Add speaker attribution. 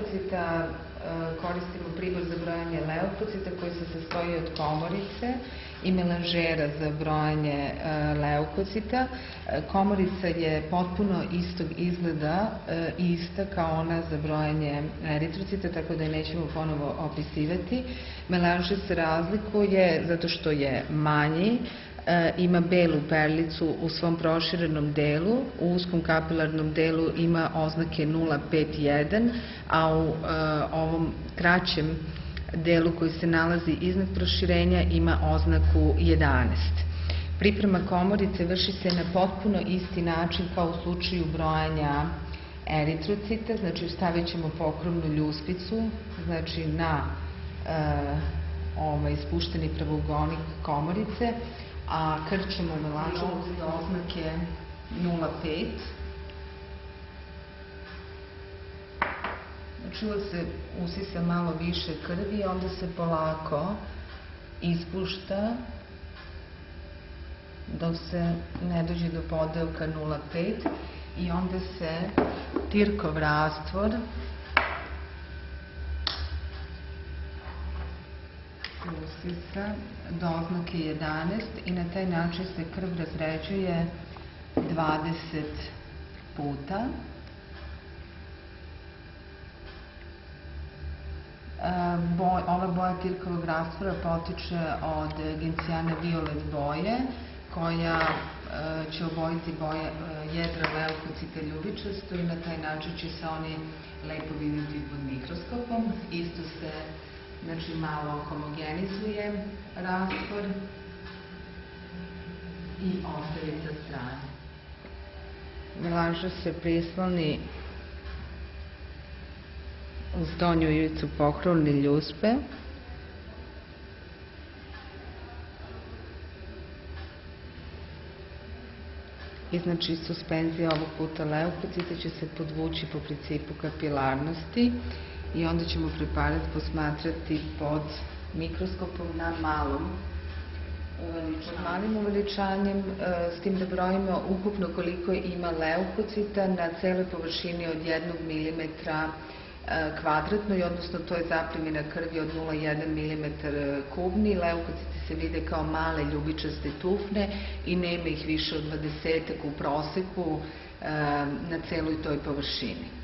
Speaker 1: leukocita koristimo pribor za brojanje leukocita koji se sastoji od komorice i melanžera za brojanje leukocita. Komorica je potpuno istog izgleda i ista kao ona za brojanje eritrocita, tako da je nećemo ponovo opisivati. Melanžer se razlikuje zato što je manji, ima belu perlicu u svom proširenom delu, u uskom kapilarnom delu ima oznake 0,5,1, a u ovom kraćem delu koji se nalazi iznad proširenja ima oznaku 11. Priprema komorice vrši se na potpuno isti način kao u slučaju brojanja eritrocita, znači stavit ćemo pokrovnu ljuspicu, znači na ispušteni pravougonik komorice, a krčemo melanžerom za oznake 0,5. Znači uvek se usisa malo više krvi, onda se polako ispušta dok se ne dođe do podelka 0,5 i onda se tirkov rastvor usisa do oznake 11 i na taj način se krv razređuje 20 puta. Ova boja tirkovog rastvora potiče od Gentiana violet boje, koja će obojiti jedra leukocita ljubičasto i na taj način će se oni lepo vidjeti pod mikroskopom. Isto se malo homogenizuje rastvor i ostavi sa strane. Melanžer se prisloni uz donju ivicu pokrovne ljuspe. I znači suspenzija ovog puta leukocita će se podvući po principu kapilarnosti i onda ćemo preparat posmatrati pod mikroskopom na malim uveličanjem, s tim da brojimo ukupno koliko ima leukocita na celoj površini od 1 mm kvadratnoj, odnosno to je zaprimljena krvi od 0,1 mm kubni. Leukociti se vide kao male ljubičaste tufne i nema ih više od 20 u proseku na celoj toj površini.